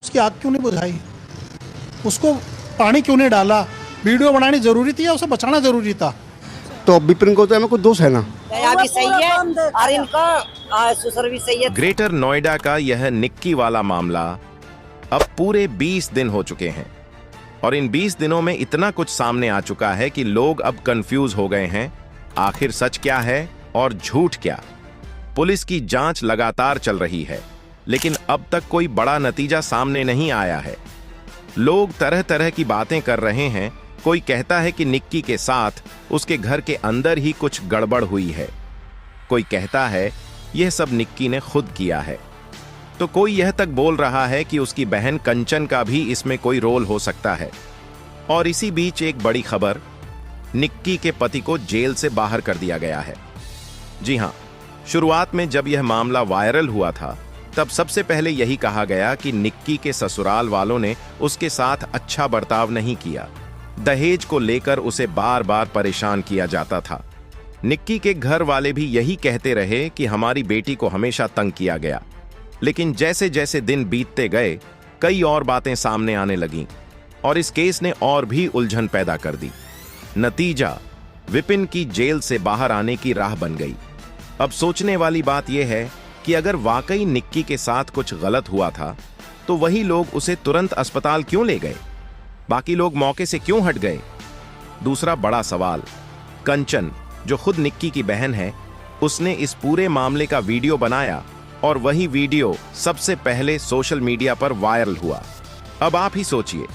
उसकी आग क्यों नहीं बुझाई, उसको पानी क्यों नहीं डाला, वीडियो बनानी जरूरी थी या उसे बचाना जरूरी था? तो विपिन को तो हमें कुछ दोष है ना। भी सही है और इनका सुसर भी सही है। ग्रेटर नोएडा का यह निक्की वाला मामला अब पूरे 20 दिन हो चुके हैं और इन 20 दिनों में इतना कुछ सामने आ चुका है कि लोग अब कंफ्यूज हो गए हैं। आखिर सच क्या है और झूठ क्या? पुलिस की जांच लगातार चल रही है, लेकिन अब तक कोई बड़ा नतीजा सामने नहीं आया है। लोग तरह तरह की बातें कर रहे हैं। कोई कहता है कि निक्की के साथ उसके घर के अंदर ही कुछ गड़बड़ हुई है, कोई कहता है यह सब निक्की ने खुद किया है, तो कोई यह तक बोल रहा है कि उसकी बहन कंचन का भी इसमें कोई रोल हो सकता है। और इसी बीच एक बड़ी खबर, निक्की के पति को जेल से बाहर कर दिया गया है। जी हां, शुरुआत में जब यह मामला वायरल हुआ था तब सबसे पहले यही कहा गया कि निक्की के ससुराल वालों ने उसके साथ अच्छा बर्ताव नहीं किया। दहेज को लेकर उसे बार बार परेशान किया जाता था। निक्की के घर वाले भी यही कहते रहे कि हमारी बेटी को हमेशा तंग किया गया। लेकिन जैसे जैसे दिन बीतते गए कई और बातें सामने आने लगीं और इस केस ने और भी उलझन पैदा कर दी। नतीजा, विपिन की जेल से बाहर आने की राह बन गई। अब सोचने वाली बात यह है कि अगर वाकई निक्की के साथ कुछ गलत हुआ था तो वही लोग उसे तुरंत अस्पताल क्यों ले गए? बाकी लोग मौके से क्यों हट गए? दूसरा बड़ा सवाल, कंचन जो खुद निक्की की बहन है, उसने इस पूरे मामले का वीडियो बनाया और वही वीडियो सबसे पहले सोशल मीडिया पर वायरल हुआ। अब आप ही सोचिए,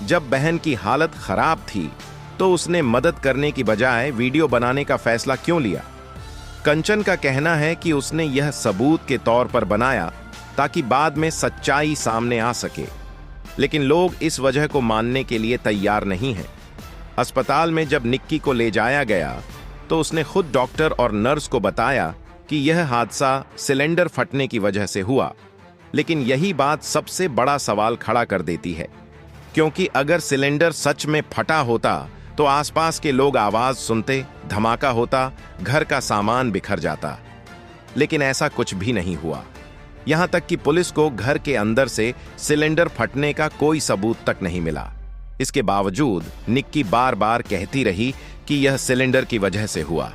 जब बहन की हालत खराब थी तो उसने मदद करने की बजाय वीडियो बनाने का फैसला क्यों लिया? कंचन का कहना है कि उसने यह सबूत के तौर पर बनाया ताकि बाद में सच्चाई सामने आ सके, लेकिन लोग इस वजह को मानने के लिए तैयार नहीं हैं। अस्पताल में जब निक्की को ले जाया गया तो उसने खुद डॉक्टर और नर्स को बताया कि यह हादसा सिलेंडर फटने की वजह से हुआ। लेकिन यही बात सबसे बड़ा सवाल खड़ा कर देती है, क्योंकि अगर सिलेंडर सच में फटा होता तो आसपास के लोग आवाज सुनते, धमाका होता, घर का सामान बिखर जाता। लेकिन ऐसा कुछ भी नहीं हुआ। यहां तक कि पुलिस को घर के अंदर से सिलेंडर फटने का कोई सबूत तक नहीं मिला। इसके बावजूद निक्की बार बार कहती रही कि यह सिलेंडर की वजह से हुआ।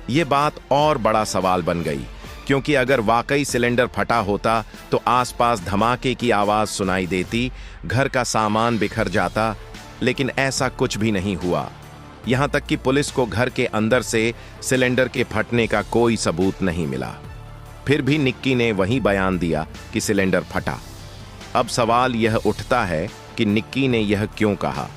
यह बात और बड़ा सवाल बन गई, क्योंकि अगर वाकई सिलेंडर फटा होता तो आसपास धमाके की आवाज सुनाई देती, घर का सामान बिखर जाता। लेकिन ऐसा कुछ भी नहीं हुआ। यहां तक कि पुलिस को घर के अंदर से सिलेंडर के फटने का कोई सबूत नहीं मिला। फिर भी निक्की ने वही बयान दिया कि सिलेंडर फटा। अब सवाल यह उठता है कि निक्की ने यह क्यों कहा?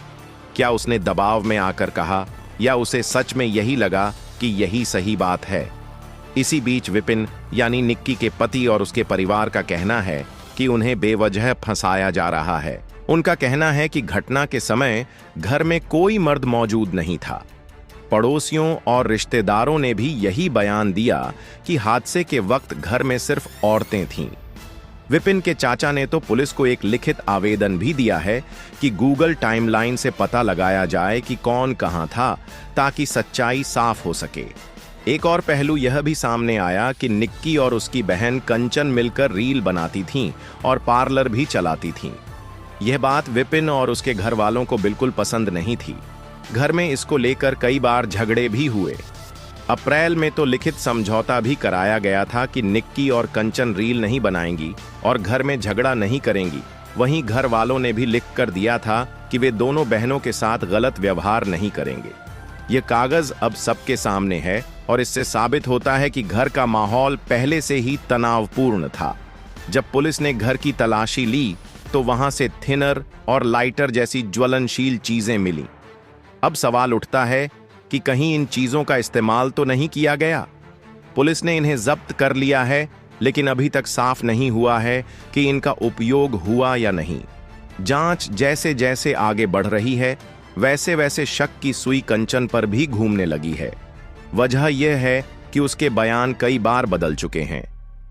क्या उसने दबाव में आकर कहा या उसे सच में यही लगा कि यही सही बात है? इसी बीच विपिन यानी निक्की के पति और उसके परिवार का कहना है कि उन्हें बेवजह फंसाया जा रहा है। उनका कहना है कि घटना के समय घर में कोई मर्द मौजूद नहीं था। पड़ोसियों और रिश्तेदारों ने भी यही बयान दिया कि हादसे के वक्त घर में सिर्फ औरतें थीं। विपिन के चाचा ने तो पुलिस को एक लिखित आवेदन भी दिया है कि गूगल टाइमलाइन से पता लगाया जाए कि कौन कहां था, ताकि सच्चाई साफ हो सके। एक और पहलू यह भी सामने आया कि निक्की और उसकी बहन कंचन मिलकर रील बनाती थीं और पार्लर भी चलाती थीं। यह बात विपिन और उसके घर वालों को बिल्कुल पसंद नहीं थी। घर में इसको लेकर कई बार झगड़े भी हुए। अप्रैल में तो लिखित समझौता भी कराया गया था कि निक्की और कंचन रील नहीं बनाएंगी और घर में झगड़ा नहीं करेंगी। वहीं घर वालों ने भी लिख कर दिया था कि वे दोनों बहनों के साथ गलत व्यवहार नहीं करेंगे। यह कागज अब सबके सामने है और इससे साबित होता है कि घर का माहौल पहले से ही तनावपूर्ण था। जब पुलिस ने घर की तलाशी ली तो वहां से थिनर और लाइटर जैसी ज्वलनशील चीजें मिली। अब सवाल उठता है कि कहीं इन चीजों का इस्तेमाल तो नहीं किया गया? पुलिस ने इन्हें जब्त कर लिया है, लेकिन अभी तक साफ नहीं हुआ है कि इनका उपयोग हुआ या नहीं। जांच जैसे जैसे आगे बढ़ रही है, वैसे वैसे शक की सुई कंचन पर भी घूमने लगी है। वजह यह है कि उसके बयान कई बार बदल चुके हैं।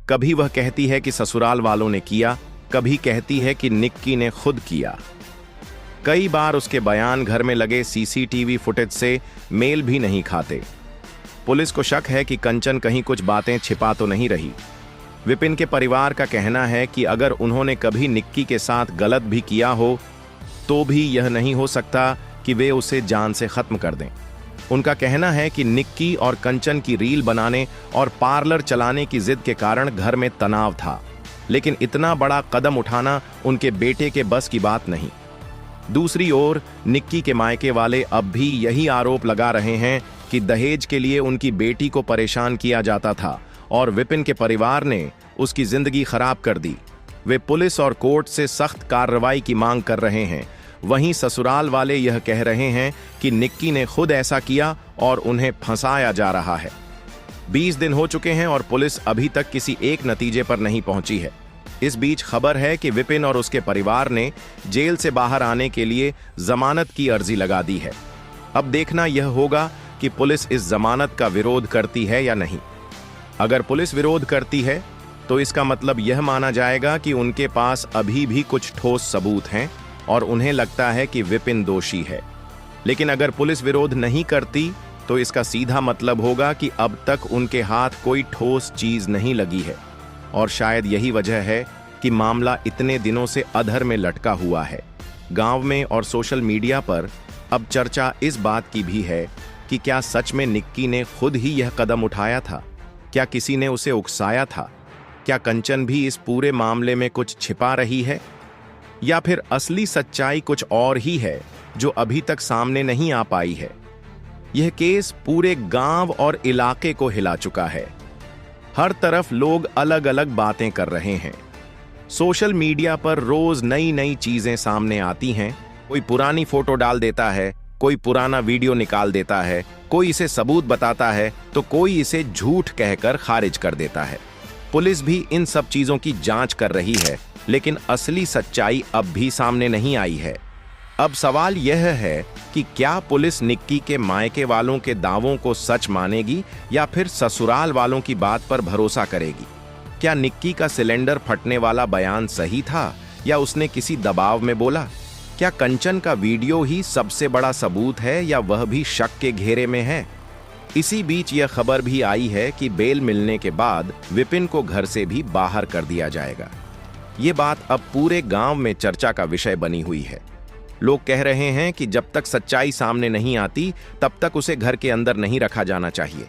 कभी वह कहती है कि ससुराल वालों ने किया, कभी कहती है कि निक्की ने खुद किया। कई बार उसके बयान घर में लगे सीसीटीवी फुटेज से मेल भी नहीं खाते। पुलिस को शक है कि कंचन कहीं कुछ बातें छिपा तो नहीं रही। विपिन के परिवार का कहना है कि अगर उन्होंने कभी निक्की के साथ गलत भी किया हो तो भी यह नहीं हो सकता कि वे उसे जान से खत्म कर दें। उनका कहना है कि निक्की और कंचन की रील बनाने और पार्लर चलाने की जिद के कारण घर में तनाव था, लेकिन इतना बड़ा कदम उठाना उनके बेटे के बस की बात नहीं। दूसरी ओर निक्की के मायके वाले अब भी यही आरोप लगा रहे हैं कि दहेज के लिए उनकी बेटी को परेशान किया जाता था और विपिन के परिवार ने उसकी जिंदगी खराब कर दी। वे पुलिस और कोर्ट से सख्त कार्रवाई की मांग कर रहे हैं। वहीं ससुराल वाले यह कह रहे हैं कि निक्की ने खुद ऐसा किया और उन्हें फंसाया जा रहा है। 20 दिन हो चुके हैं और पुलिस अभी तक किसी एक नतीजे पर नहीं पहुंची है। इस बीच खबर है कि विपिन और उसके परिवार ने जेल से बाहर आने के लिए जमानत की अर्जी लगा दी है। अब देखना यह होगा कि पुलिस इस जमानत का विरोध करती है या नहीं। अगर पुलिस विरोध करती है तो इसका मतलब यह माना जाएगा कि उनके पास अभी भी कुछ ठोस सबूत हैं और उन्हें लगता है कि विपिन दोषी है। लेकिन अगर पुलिस विरोध नहीं करती तो इसका सीधा मतलब होगा कि अब तक उनके हाथ कोई ठोस चीज नहीं लगी है और शायद यही वजह है कि मामला इतने दिनों से अधर में लटका हुआ है। गांव में और सोशल मीडिया पर अब चर्चा इस बात की भी है कि क्या सच में निक्की ने खुद ही यह कदम उठाया था? क्या किसी ने उसे उकसाया था? क्या कंचन भी इस पूरे मामले में कुछ छिपा रही है या फिर असली सच्चाई कुछ और ही है जो अभी तक सामने नहीं आ पाई है? यह केस पूरे गांव और इलाके को हिला चुका है। हर तरफ लोग अलग अलग बातें कर रहे हैं। सोशल मीडिया पर रोज नई नई चीजें सामने आती हैं। कोई पुरानी फोटो डाल देता है, कोई पुराना वीडियो निकाल देता है, कोई इसे सबूत बताता है तो कोई इसे झूठ कहकर खारिज कर देता है। पुलिस भी इन सब चीजों की जांच कर रही है, लेकिन असली सच्चाई अब भी सामने नहीं आई है। अब सवाल यह है कि क्या पुलिस निक्की के मायके वालों के दावों को सच मानेगी या फिर ससुराल वालों की बात पर भरोसा करेगी? क्या निक्की का सिलेंडर फटने वाला बयान सही था या उसने किसी दबाव में बोला? क्या कंचन का वीडियो ही सबसे बड़ा सबूत है या वह भी शक के घेरे में है? इसी बीच यह खबर भी आई है कि बेल मिलने के बाद विपिन को घर से भी बाहर कर दिया जाएगा। ये बात अब पूरे गांव में चर्चा का विषय बनी हुई है। लोग कह रहे हैं कि जब तक सच्चाई सामने नहीं आती तब तक उसे घर के अंदर नहीं रखा जाना चाहिए।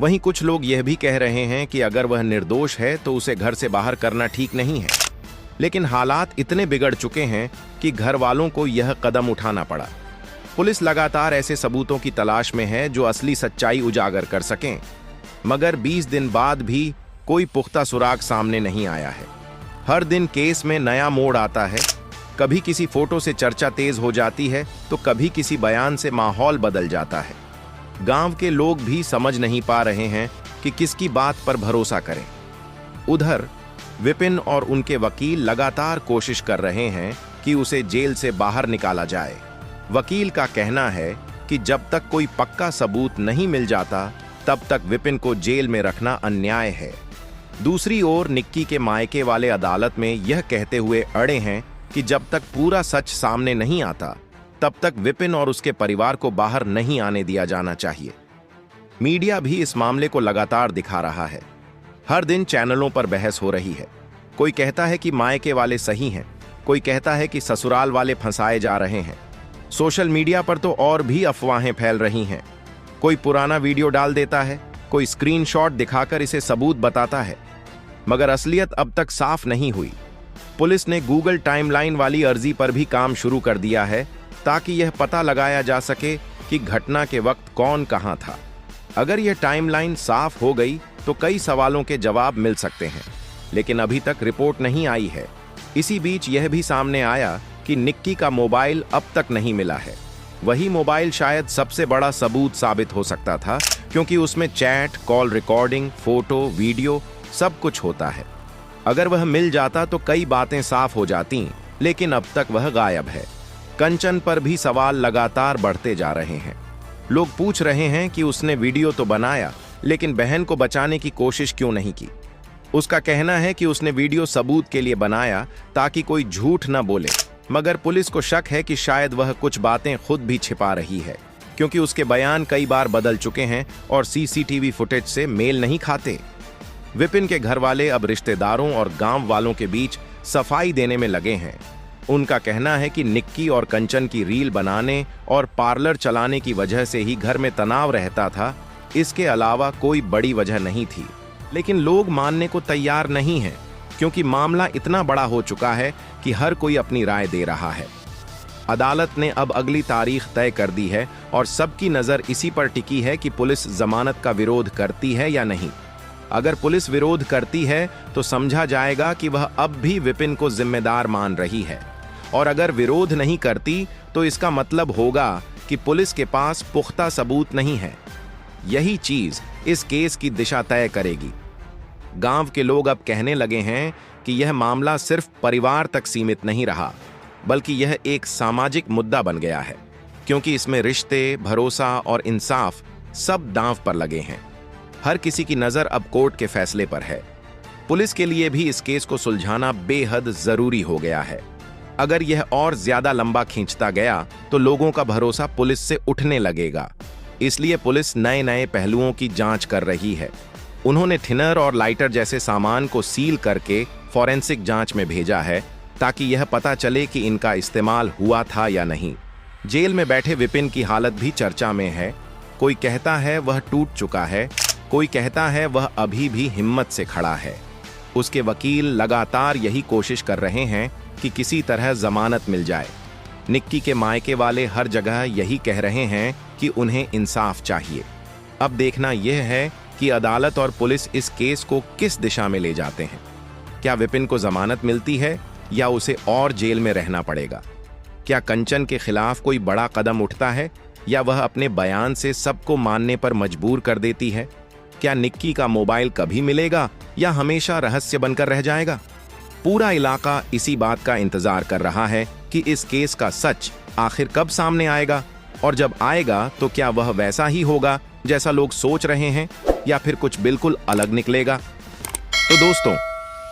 वहीं कुछ लोग यह भी कह रहे हैं कि अगर वह निर्दोष है तो उसे घर से बाहर करना ठीक नहीं है। लेकिन हालात इतने बिगड़ चुके हैं कि घर वालों को यह कदम उठाना पड़ा। पुलिस लगातार ऐसे सबूतों की तलाश में है जो असली सच्चाई उजागर कर सकें, मगर 20 दिन बाद भी कोई पुख्ता सुराग सामने नहीं आया है। हर दिन केस में नया मोड़ आता है। कभी किसी फोटो से चर्चा तेज हो जाती है तो कभी किसी बयान से माहौल बदल जाता है। गांव के लोग भी समझ नहीं पा रहे हैं कि किसकी बात पर भरोसा करें। उधर विपिन और उनके वकील लगातार कोशिश कर रहे हैं कि उसे जेल से बाहर निकाला जाए। वकील का कहना है कि जब तक कोई पक्का सबूत नहीं मिल जाता तब तक विपिन को जेल में रखना अन्याय है। दूसरी ओर निक्की के मायके वाले अदालत में यह कहते हुए अड़े हैं कि जब तक पूरा सच सामने नहीं आता तब तक विपिन और उसके परिवार को बाहर नहीं आने दिया जाना चाहिए। मीडिया भी इस मामले को लगातार दिखा रहा है। हर दिन चैनलों पर बहस हो रही है। कोई कहता है कि मायके वाले सही हैं, कोई कहता है कि ससुराल वाले फंसाए जा रहे हैं। सोशल मीडिया पर तो और भी अफवाहें फैल रही हैं। कोई पुराना वीडियो डाल देता है, कोई स्क्रीनशॉट दिखाकर इसे सबूत बताता है, मगर असलियत अब तक साफ नहीं हुई। पुलिस ने गूगल टाइमलाइन वाली अर्जी पर भी काम शुरू कर दिया है ताकि यह पता लगाया जा सके कि घटना के वक्त कौन कहां था। अगर यह टाइमलाइन साफ हो गई तो कई सवालों के जवाब मिल सकते हैं, लेकिन अभी तक रिपोर्ट नहीं आई है। इसी बीच यह भी सामने आया कि निक्की का मोबाइल अब तक नहीं मिला है। वही मोबाइल शायद सबसे बड़ा सबूत साबित हो सकता था, क्योंकि उसमें chat, call recording, photo, video सब कुछ होता है। अगर वह मिल जाता तो कई बातें साफ हो जाती, लेकिन अब तक वह गायब है। कंचन पर भी सवाल लगातार बढ़ते जा रहे हैं। लोग पूछ रहे हैं कि उसने वीडियो तो बनाया, लेकिन बहन को बचाने की कोशिश क्यों नहीं की। उसका कहना है कि उसने वीडियो सबूत के लिए बनाया ताकि कोई झूठ न बोले, मगर पुलिस को शक है कि शायद वह कुछ बातें खुद भी छिपा रही है, क्योंकि उसके बयान कई बार बदल चुके हैं और सीसीटीवी फुटेज से मेल नहीं खाते। विपिन के घर वाले अब रिश्तेदारों और गांव वालों के बीच सफाई देने में लगे हैं। उनका कहना है कि निक्की और कंचन की रील बनाने और पार्लर चलाने की वजह से ही घर में तनाव रहता था, इसके अलावा कोई बड़ी वजह नहीं थी। लेकिन लोग मानने को तैयार नहीं हैं, क्योंकि मामला इतना बड़ा हो चुका है कि हर कोई अपनी राय दे रहा है। अदालत ने अब अगली तारीख तय कर दी है और सबकी नज़र इसी पर टिकी है कि पुलिस जमानत का विरोध करती है या नहीं। अगर पुलिस विरोध करती है तो समझा जाएगा कि वह अब भी विपिन को जिम्मेदार मान रही है, और अगर विरोध नहीं करती तो इसका मतलब होगा कि पुलिस के पास पुख्ता सबूत नहीं है। यही चीज इस केस की दिशा तय करेगी। गांव के लोग अब कहने लगे हैं कि यह मामला सिर्फ परिवार तक सीमित नहीं रहा, बल्कि यह एक सामाजिक मुद्दा बन गया है, क्योंकि इसमें रिश्ते, भरोसा और इंसाफ सब दांव पर लगे हैं। हर किसी की नजर अब कोर्ट के फैसले पर है। पुलिस के लिए भी इस केस को सुलझाना बेहद जरूरी हो गया है। अगर यह और ज्यादा लंबा खींचता गया तो लोगों का भरोसा पुलिस से उठने लगेगा। इसलिए पुलिस नए नए पहलुओं की जांच कर रही है। उन्होंने थिनर और लाइटर जैसे सामान को सील करके फॉरेंसिक जांच में भेजा है, ताकि यह पता चले कि इनका इस्तेमाल हुआ था या नहीं। जेल में बैठे विपिन की हालत भी चर्चा में है। कोई कहता है वह टूट चुका है, कोई कहता है वह अभी भी हिम्मत से खड़ा है। उसके वकील लगातार यही कोशिश कर रहे हैं कि किसी तरह जमानत मिल जाए। निक्की के मायके वाले हर जगह यही कह रहे हैं कि उन्हें इंसाफ चाहिए। अब देखना यह है कि अदालत और पुलिस इस केस को किस दिशा में ले जाते हैं। क्या विपिन को जमानत मिलती है या उसे और जेल में रहना पड़ेगा? क्या कंचन के खिलाफ कोई बड़ा कदम उठता है या वह अपने बयान से सबको मानने पर मजबूर कर देती है? क्या निक्की का मोबाइल कभी मिलेगा या हमेशा रहस्य बनकर रह जाएगा? पूरा इलाका इसी बात का इंतजार कर रहा है कि इस केस का सच आखिर कब सामने आएगा, और जब आएगा तो क्या वह वैसा ही होगा जैसा लोग सोच रहे हैं, या फिर कुछ बिल्कुल अलग निकलेगा। तो दोस्तों,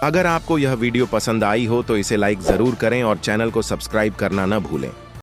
अगर आपको यह वीडियो पसंद आई हो तो इसे लाइक जरूर करें और चैनल को सब्सक्राइब करना न भूलें।